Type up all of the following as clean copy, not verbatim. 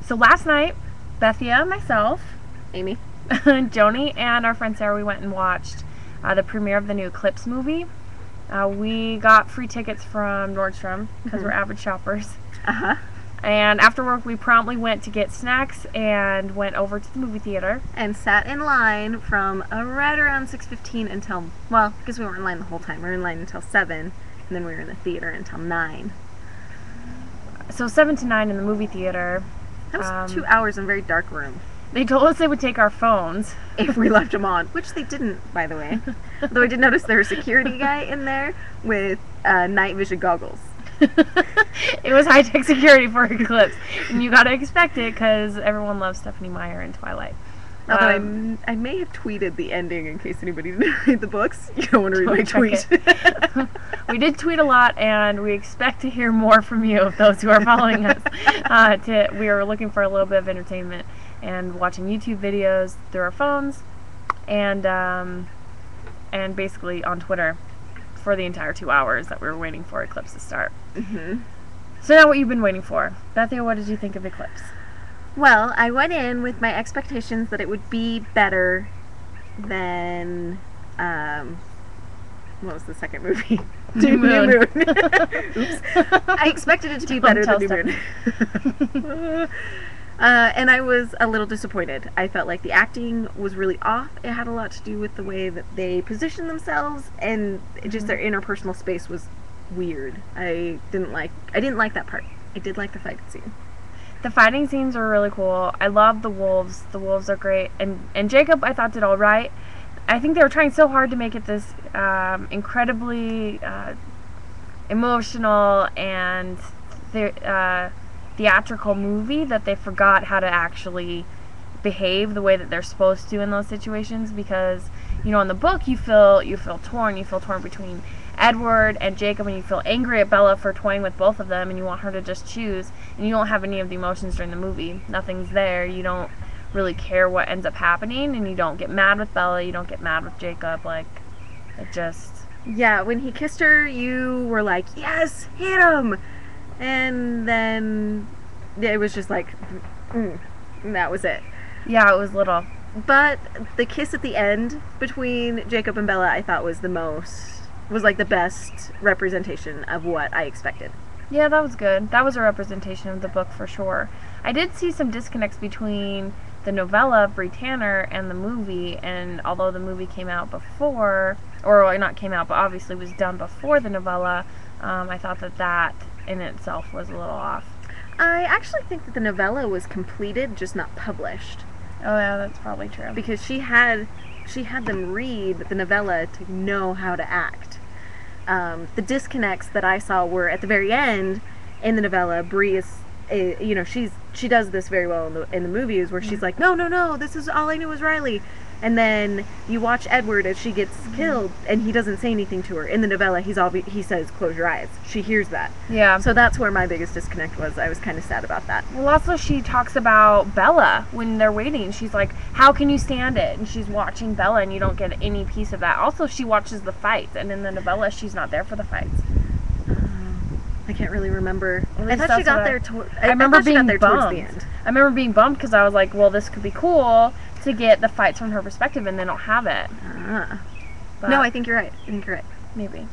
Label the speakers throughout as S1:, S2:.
S1: So last night, Bethia, myself,
S2: Amy.
S1: Joni, and our friend Sarah, we went and watched the premiere of the new Eclipse movie. We got free tickets from Nordstrom because we're avid shoppers. And after work, we promptly went to get snacks and went over to the movie theater.
S2: And sat in line from right around 6:15 until, well, because we weren't in line the whole time. We were in line until 7, and then we were in the theater until 9.
S1: So 7 to 9 in the movie theater.
S2: That was 2 hours in a very dark room.
S1: They told us they would take our phones.
S2: If we left them on, which they didn't, by the way. Though I did notice there was a security guy in there with night vision goggles.
S1: It was high-tech security for Eclipse, and you gotta expect it because everyone loves Stephenie Meyer in Twilight.
S2: Although I may have tweeted the ending in case anybody didn't read the books. You don't want to read my tweet.
S1: We did tweet a lot, and we expect to hear more from you, those who are following us. We are looking for a little bit of entertainment and watching YouTube videos through our phones, and basically on Twitter for the entire 2 hours that we were waiting for Eclipse to start. So now what you've been waiting for. Bethia, what did you think of Eclipse?
S2: Well, I went in with my expectations that it would be better than, what was the second movie?
S1: New Moon.
S2: Oops. I expected it to be better than New Moon. And I was a little disappointed. I felt like the acting was really off. It had a lot to do with the way that they positioned themselves, and just their interpersonal space was weird. I didn't like that part. I did like the fight scene.
S1: The fighting scenes were really cool. I love the wolves. The wolves are great. And Jacob, I thought, did all right. I think they were trying so hard to make it this incredibly emotional and theatrical movie that they forgot how to actually behave the way that they're supposed to in those situations, because in the book you feel torn between Edward and Jacob, and you feel angry at Bella for toying with both of them, and you want her to just choose, and you don't have any of the emotions during the movie. Nothing's there. You don't really care what ends up happening, and you don't get mad with Bella, you don't get mad with Jacob. Like, it just...
S2: Yeah, when he kissed her, you were like, yes, hit him! And then it was just like, and that was it.
S1: Yeah, it was little.
S2: But the kiss at the end between Jacob and Bella, I thought was like the best representation of what I expected.
S1: Yeah, that was good. That was a representation of the book for sure. I did see some disconnects between the novella of Bree Tanner and the movie, and although the movie came out before, or not came out, but obviously was done before the novella, I thought that in itself was a little off.
S2: I actually think that the novella was completed, just not published.
S1: Oh yeah, that's probably true.
S2: Because she had them read the novella to know how to act. The disconnects that I saw were at the very end in the novella. Bree is, she does this very well in the movies, where she's like, no, this is all I knew was Riley. And then you watch Edward as she gets killed, and he doesn't say anything to her. In the novella, he says, close your eyes. She hears that.
S1: Yeah.
S2: So that's where my biggest disconnect was. I was kind of sad about that.
S1: Well, also she talks about Bella when they're waiting. She's like, how can you stand it? And she's watching Bella, and you don't get any piece of that. Also, she watches the fights, and in the novella, she's not there for the fights.
S2: I can't really remember.
S1: I thought she got there.
S2: I remember being there towards the end.
S1: I remember being bummed because I was like, well, this could be cool to get the fights from her perspective, and they don't have it.
S2: No, I think you're right.
S1: Maybe.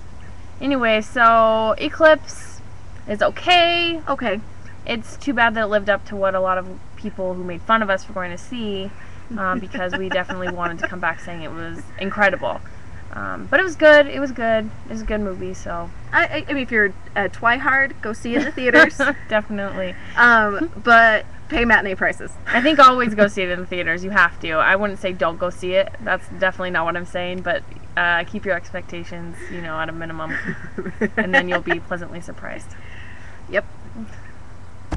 S1: Anyway, so Eclipse is okay.
S2: Okay.
S1: It's too bad that it lived up to what a lot of people who made fun of us were going to see, because we definitely wanted to come back saying it was incredible. But it was good. It was good. It was a good movie. So
S2: I mean, if you're a twihard, go see it in the theaters.
S1: Definitely.
S2: But pay matinee prices.
S1: I think always go see it in the theaters. You have to. I wouldn't say don't go see it. That's definitely not what I'm saying. But keep your expectations, at a minimum, and then you'll be pleasantly surprised.
S2: Yep.